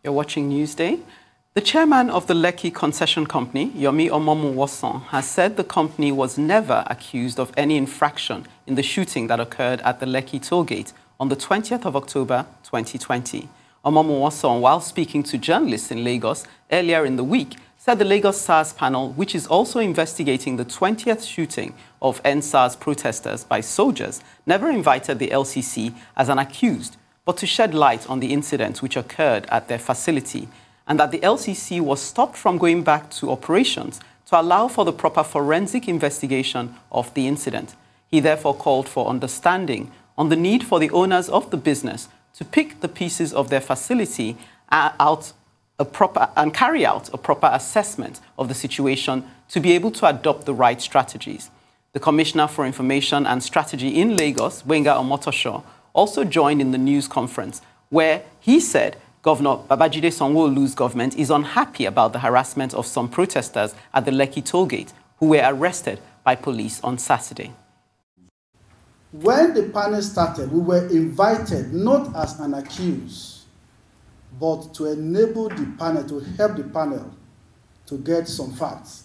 You're watching Newsday. The chairman of the Lekki Concession Company, YOMI OMOMUWASAN, has said the company was never accused of any infraction in the shooting that occurred at the Lekki tollgate on the 20th of October 2020. OMOMUWASAN, while speaking to journalists in Lagos earlier in the week, said the Lagos SARS panel, which is also investigating the 20th shooting of NSARS protesters by soldiers, never invited the LCC as an accused, but to shed light on the incident which occurred at their facility, and that the LCC was stopped from going back to operations to allow for the proper forensic investigation of the incident. He therefore called for understanding on the need for the owners of the business to pick the pieces of their facility and carry out a proper assessment of the situation to be able to adopt the right strategies. The Commissioner for Information and Strategy in Lagos, Gbenga Omotosho, also joined in the news conference, where he said Governor Babajide Sanwo-Olu's government is unhappy about the harassment of some protesters at the Lekki tollgate who were arrested by police on Saturday. When the panel started, we were invited not as an accused, but to enable the panel, to help the panel to get some facts.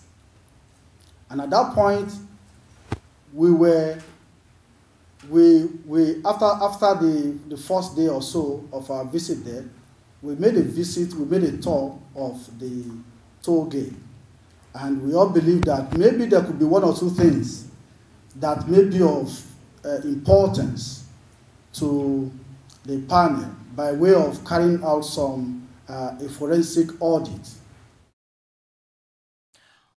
And at that point, after the first day or so of our visit there, we made a tour of the toll gate. And we all believe that maybe there could be one or two things that may be of importance to the panel by way of carrying out a forensic audit.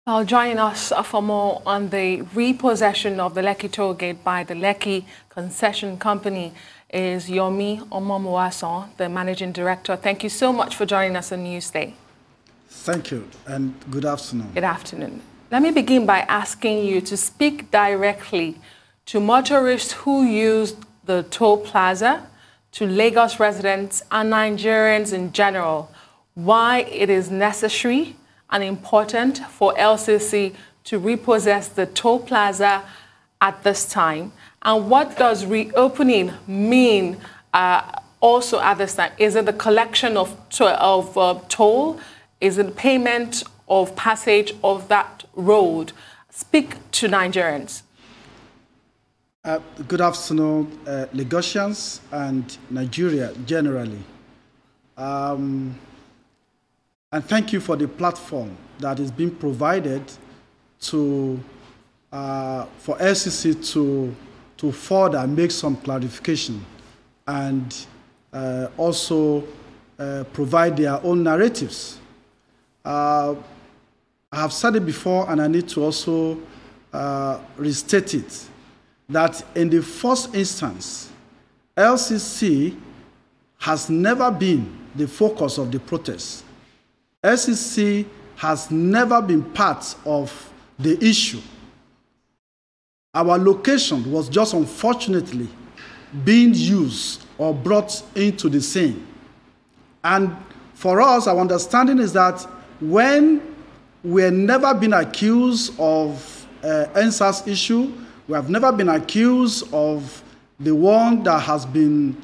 Well, joining us for more on the repossession of the Lekki tollgate by the Lekki Concession Company is YOMI OMOMUWASAN, the Managing Director. Thank you so much for joining us on Newsday. Thank you, and good afternoon. Good afternoon. Let me begin by asking you to speak directly to motorists who use the toll plaza, to Lagos residents and Nigerians in general, why it is necessary and important for LCC to repossess the toll plaza at this time, and what does reopening mean also at this time? Is it the collection of toll? Is it payment of passage of that road? Speak to Nigerians. Good afternoon, Lagosians and Nigeria generally. And thank you for the platform that is being provided for LCC to further make some clarification and also provide their own narratives. I have said it before, and I need to also restate it, that in the first instance, LCC has never been the focus of the protest. LCC has never been part of the issue. Our location was just unfortunately being used or brought into the scene. And for us, our understanding is that when we have never been accused of NSAS issue, we have never been accused of the one that has been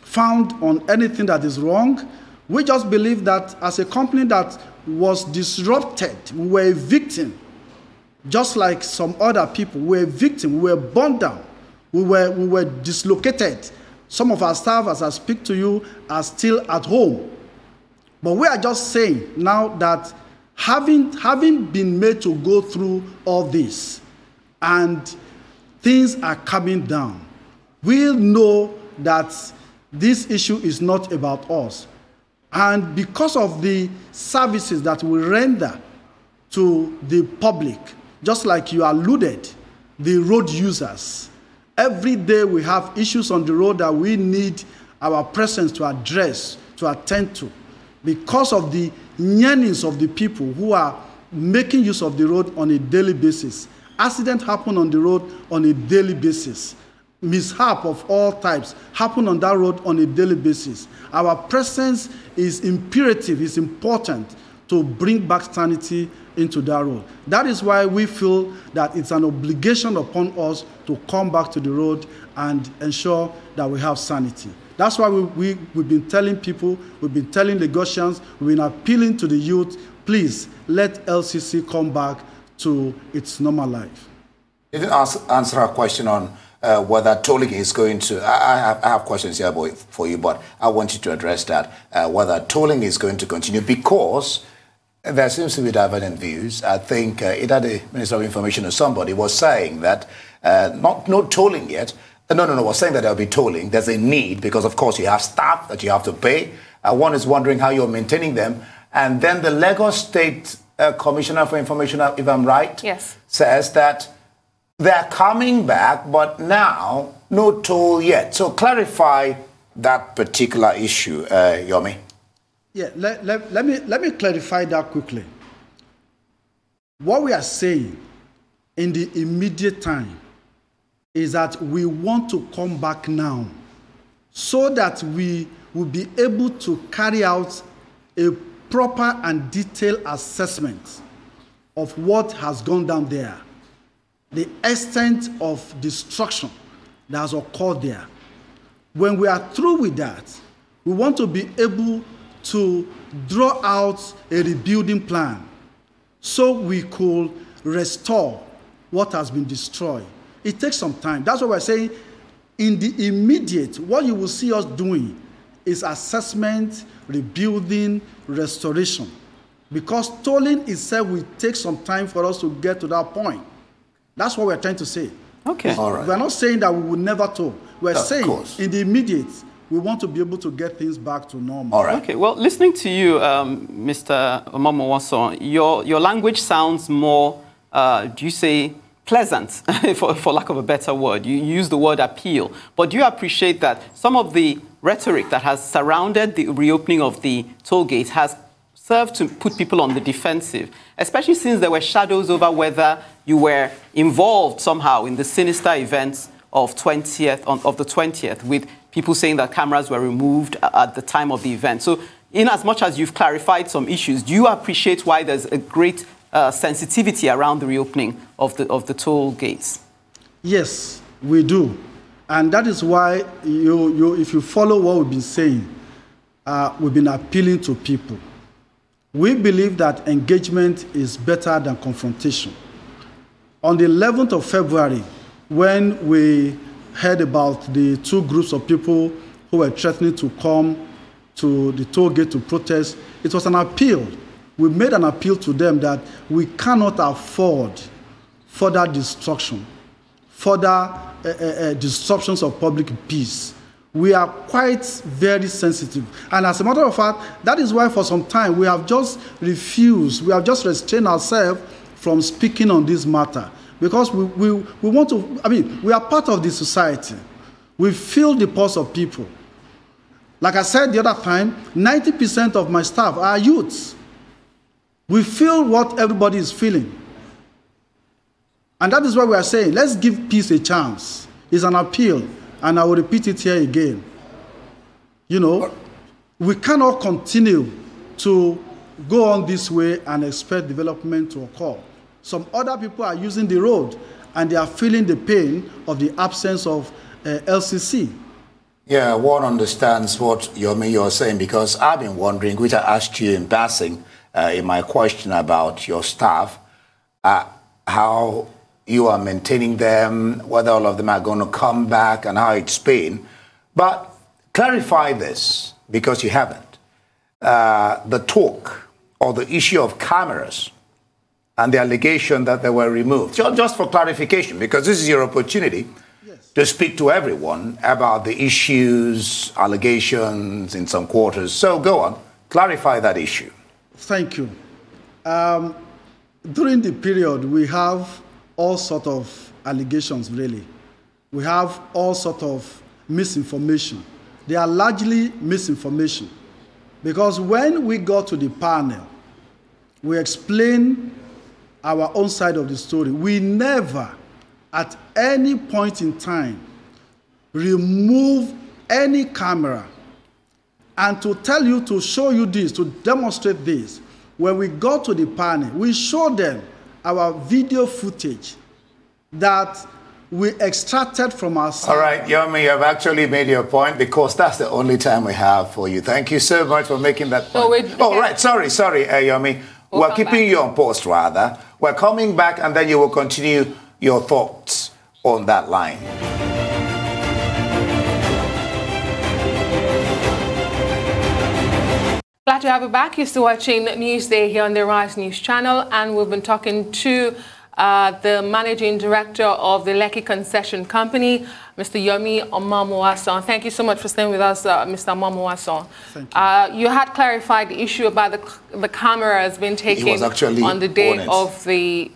found on anything that is wrong. We just believe that as a company that was disrupted, we were a victim, just like some other people. We were a victim, we were burned down, we were dislocated. Some of our staff, as I speak to you, are still at home. But we are just saying now that having been made to go through all this and things are coming down, we'll know that this issue is not about us. And because of the services that we render to the public, just like you alluded, the road users, every day we have issues on the road that we need our presence to address, to attend to, because of the yearnings of the people who are making use of the road on a daily basis. Accidents happen on the road on a daily basis. Mishap of all types happen on that road on a daily basis. Our presence is imperative, is important to bring back sanity into that road. That is why we feel that it's an obligation upon us to come back to the road and ensure that we have sanity. That's why we've been telling people, we've been telling Lagosians, we've been appealing to the youth, please let LCC come back to its normal life. You didn't answer our question on whether tolling is going to, I have questions here for you, but I want you to address that, whether tolling is going to continue, because there seems to be divergent views. I think either the Minister of Information or somebody was saying that not tolling yet. Was saying that there'll be tolling. There's a need because, of course, you have staff that you have to pay. One is wondering how you're maintaining them. And then the Lagos State Commissioner for Information, if I'm right, yes, says that they're coming back, but now no toll yet. So clarify that particular issue, Yomi. Yeah, let me clarify that quickly. What we are saying in the immediate time is that we want to come back now so that we will be able to carry out a proper and detailed assessment of what has gone down there, the extent of destruction that has occurred there. When we are through with that, we want to be able to draw out a rebuilding plan so we could restore what has been destroyed. It takes some time. That's what we're saying. In the immediate, what you will see us doing is assessment, rebuilding, restoration. Because tolling itself will take some time for us to get to that point. That's what we're trying to say. Okay. All right. We're not saying that we will never toll. We're saying course, in the immediate, we want to be able to get things back to normal. All right. Okay. Well, listening to you, Mr. OMOMUWASAN, your language sounds more, do you say, pleasant, for lack of a better word. You use the word appeal. But do you appreciate that some of the rhetoric that has surrounded the reopening of the toll gate has served to put people on the defensive, especially since there were shadows over whether you were involved somehow in the sinister events of the 20th, with people saying that cameras were removed at the time of the event. So in as much as you've clarified some issues, do you appreciate why there's a great sensitivity around the reopening of the toll gates? Yes, we do. And that is why, if you follow what we've been saying, we've been appealing to people. We believe that engagement is better than confrontation. On the 11th of February, when we heard about the two groups of people who were threatening to come to the toll gate to protest, it was an appeal. We made an appeal to them that we cannot afford further destruction, further disruptions of public peace. We are quite very sensitive. And as a matter of fact, that is why for some time we have just refused, we have just restrained ourselves from speaking on this matter. Because we want to, we are part of the society. We feel the pulse of people. Like I said the other time, 90% of my staff are youths. We feel what everybody is feeling. And that is why we are saying, let's give peace a chance. It's an appeal, and I will repeat it here again. You know, we cannot continue to go on this way and expect development to occur. Some other people are using the road, and they are feeling the pain of the absence of LCC. Yeah, one understands what you're saying, because I've been wondering, which I asked you in passing, in my question about your staff, how you are maintaining them, whether all of them are going to come back, and how it's been. But clarify this, because you haven't. The talk or the issue of cameras and the allegation that they were removed, just for clarification, because this is your opportunity to speak to everyone about the issues, allegations in some quarters. So go on, clarify that issue. Thank you. During the period, we have all sorts of allegations, really. We have all sorts of misinformation. They are largely misinformation. Because when we got to the panel, we explained our own side of the story. We never, at any point in time, remove any camera. And to tell you, to show you this, to demonstrate this, when we got to the panel, we showed them our video footage that we extracted from our side. All right, Yomi, you have actually made your point because that's the only time we have for you. Thank you so much for making that point. Right, sorry, Yomi. We're keeping you on post, rather. We're coming back, and then you will continue your thoughts on that line. Glad to have you back. You're still watching Newsday here on the Rise News channel, and we've been talking to the Managing Director of the Lekki Concession Company, Mr. YOMI OMOMUWASAN. Thank you so much for staying with us, Mr. OMOMUWASAN. Thank you. You had clarified the issue about the cameras being taken on the day of the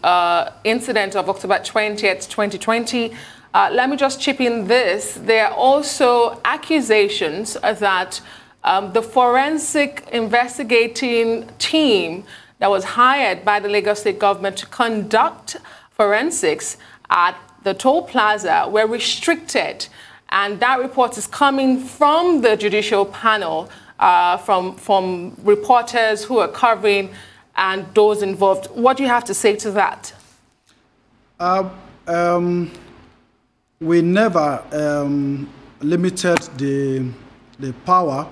incident of October 20th, 2020. Let me just chip in this. There are also accusations that the forensic investigating team that was hired by the Lagos State government to conduct forensics at the toll plaza were restricted. And that report is coming from the judicial panel, from reporters who are covering and those involved. What do you have to say to that? We never limited the power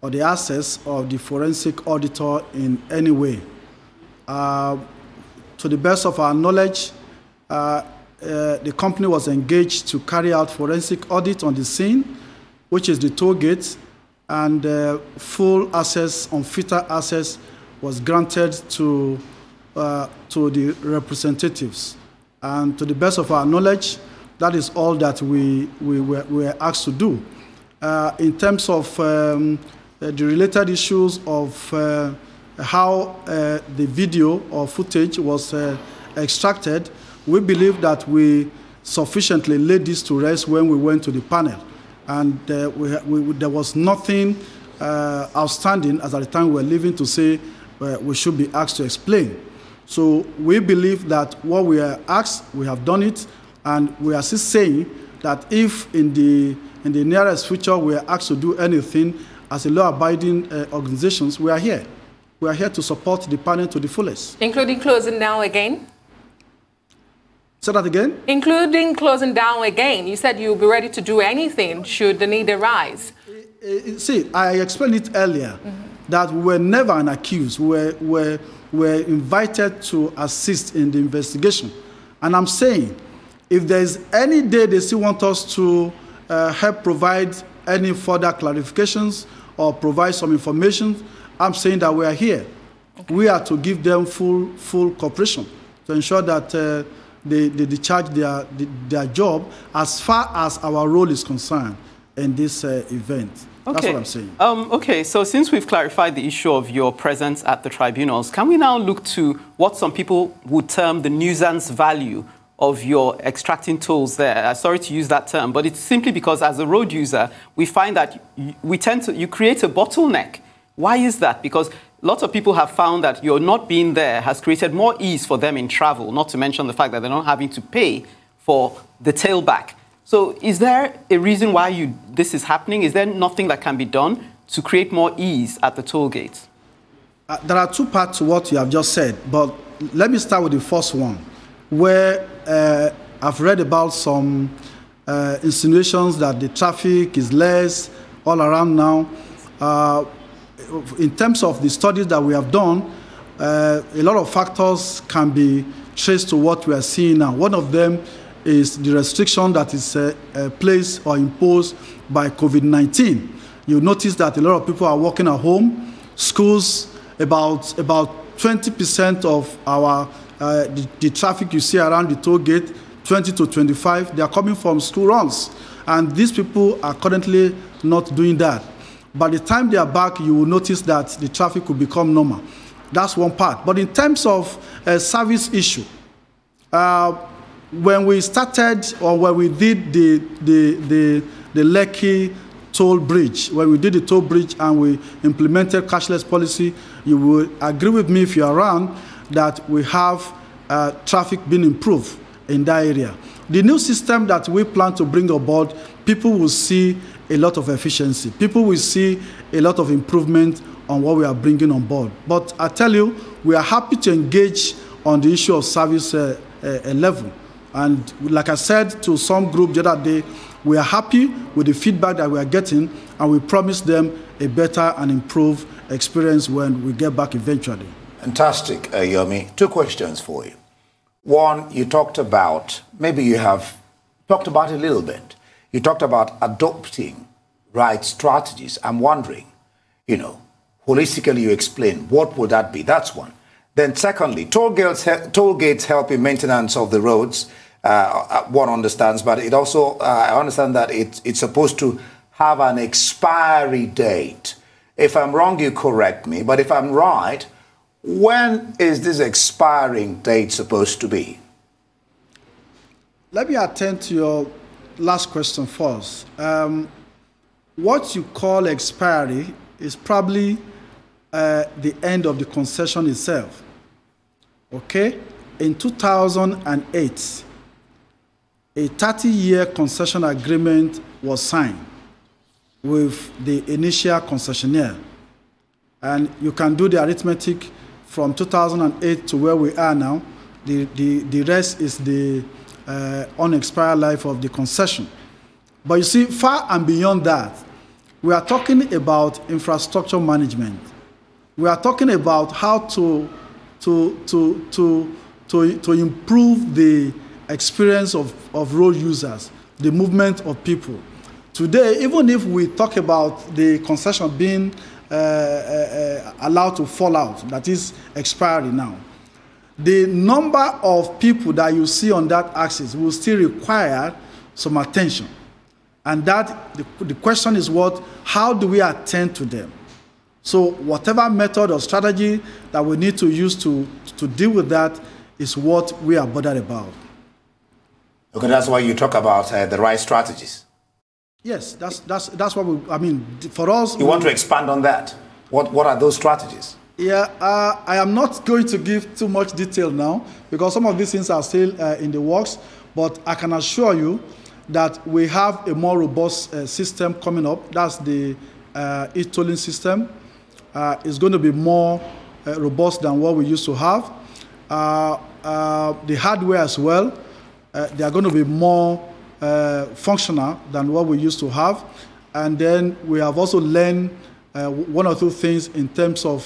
or the access of the forensic auditor in any way. To the best of our knowledge, the company was engaged to carry out forensic audit on the scene, which is the toll gate, and full access, unfettered access, was granted to the representatives. And to the best of our knowledge, that is all that we were asked to do. In terms of the related issues of how the video or footage was extracted, we believe that we sufficiently laid this to rest when we went to the panel. And there was nothing outstanding as at the time we were leaving to say we should be asked to explain. So we believe that what we are asked, we have done it, and we are still saying that if in the nearest future we are asked to do anything as a law-abiding organizations, we are here. We are here to support the panel to the fullest. Including closing down again? Say that again? Including closing down again. You said you'll be ready to do anything should the need arise. See, I explained it earlier that we were never an accused. We were invited to assist in the investigation. And I'm saying, if there's any day they still want us to help provide any further clarifications or provide some information, I'm saying that we are here. Okay. We are to give them full cooperation to ensure that they discharge their job as far as our role is concerned in this event. Okay. That's what I'm saying. Okay, so since we've clarified the issue of your presence at the tribunals, can we now look to what some people would term the nuisance value of your extracting tolls there? Sorry to use that term, but it's simply because as a road user, we find that you create a bottleneck. Why is that? Because lots of people have found that your not being there has created more ease for them in travel, not to mention the fact that they're not having to pay for the tailback. So is there a reason why this is happening? Is there nothing that can be done to create more ease at the toll gates? There are two parts to what you have just said, but let me start with the first one, where I've read about some insinuations that the traffic is less all around now. In terms of the studies that we have done, a lot of factors can be traced to what we are seeing now. One of them is the restriction that is placed or imposed by COVID-19. You notice that a lot of people are working at home. Schools, about 20% of our the traffic you see around the toll gate, 20 to 25, they are coming from school runs. And these people are currently not doing that. By the time they are back, you will notice that the traffic will become normal. That's one part. But in terms of a service issue, when we started or when we did the Lekki toll bridge, when we did the toll bridge and we implemented cashless policy, you will agree with me if you're around that we have traffic being improved in that area. The new system that we plan to bring aboard, people will see a lot of efficiency. People will see a lot of improvement on what we are bringing on board. But I tell you, we are happy to engage on the issue of service level. And like I said to some group the other day, we are happy with the feedback that we are getting, and we promise them a better and improved experience when we get back eventually. Fantastic, Yomi. Two questions for you. One, you talked about, maybe you have talked about it a little bit. You talked about adopting right strategies. I'm wondering, holistically you explain, what would that be? That's one. Then secondly, toll gates help in maintenance of the roads. One understands, but it also, I understand that it's supposed to have an expiry date. If I'm wrong, you correct me, but if I'm right, when is this expiring date supposed to be? Let me attend to your last question first. What you call expiry is probably the end of the concession itself. Okay? In 2008, a 30-year concession agreement was signed with the initial concessionaire. And you can do the arithmetic from 2008 to where we are now. The rest is the unexpired life of the concession. But you see, far and beyond that, we are talking about infrastructure management. We are talking about how to improve the experience of road users, the movement of people. Today, even if we talk about the concession being allowed to fall out, that is expiring now, the number of people that you see on that axis will still require some attention. And that the question is how do we attend to them? So whatever method or strategy that we need to use to deal with that is what we are bothered about. Okay, that's why you talk about the right strategies. Yes, that's what I mean, for us. You want to expand on that? What are those strategies? Yeah, I am not going to give too much detail now because some of these things are still in the works, but I can assure you that we have a more robust system coming up. That's the e-tolling system. It's going to be more robust than what we used to have. The hardware as well, they are going to be more functional than what we used to have. And then we have also learned one or two things in terms of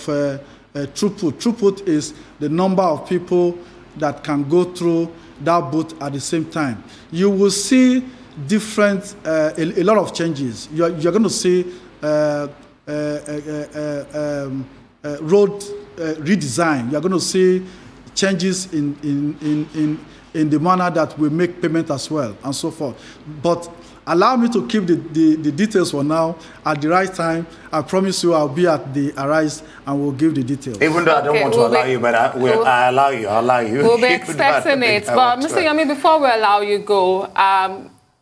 throughput. Throughput is the number of people that can go through that booth at the same time. You will see different, a lot of changes. You're going to see road redesign. You're going to see changes in the manner that we make payment as well, and so forth. But allow me to keep the details for now. At the right time, I promise you I'll be at the Arise and we'll give the details. Even though I don't want to allow you, but I allow you. I'll allow you. We'll be expecting it. But Mr. Yomi, before we allow you go,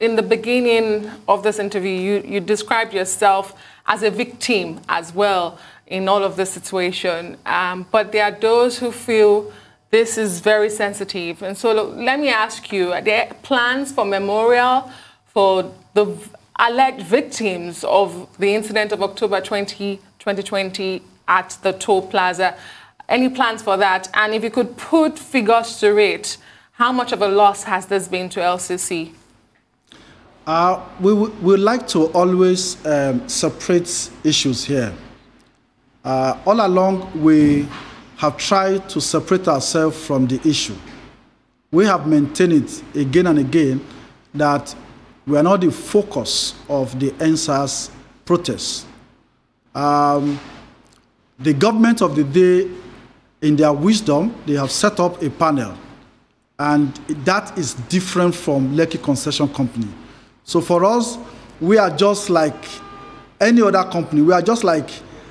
in the beginning of this interview, you described yourself as a victim as well in all of this situation. But there are those who feel this is very sensitive. And so let me ask you, are there plans for memorial for the alleged victims of the incident of October 2020 at the toll plaza? Any plans for that? And if you could put figures to it, how much of a loss has this been to LCC? We like to always separate issues here. All along, we have tried to separate ourselves from the issue. We have maintained it again and again that we are not the focus of the NSAS protests. The government of the day, in their wisdom, they have set up a panel, and that is different from Lekki Concession Company. So for us, we are just like any other company. We are just like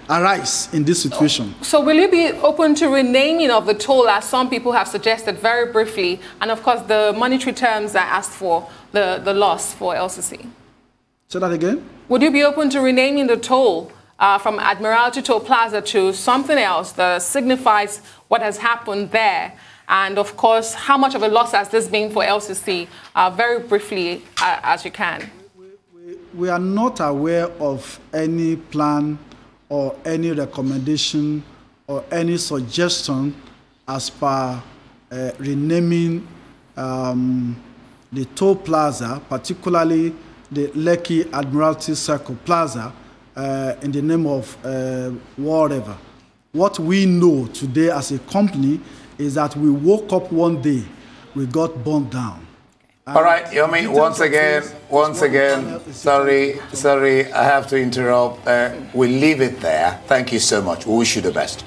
Arise in this situation. So will you be open to renaming of the toll, as some people have suggested, very briefly, and of course the monetary terms I asked for, the loss for LCC? Say that again? Would you be open to renaming the toll from Admiralty Toll Plaza to something else that signifies what has happened there? And of course, how much of a loss has this been for LCC? Very briefly, as you can. We are not aware of any plan or any recommendation or any suggestion as per renaming the toll plaza, particularly the Lekki Admiralty Circle Plaza, in the name of whatever. What we know today as a company is that we woke up one day, we got burned down. All right, Yomi, once again, sorry, I have to interrupt. We'll leave it there. Thank you so much. We wish you the best.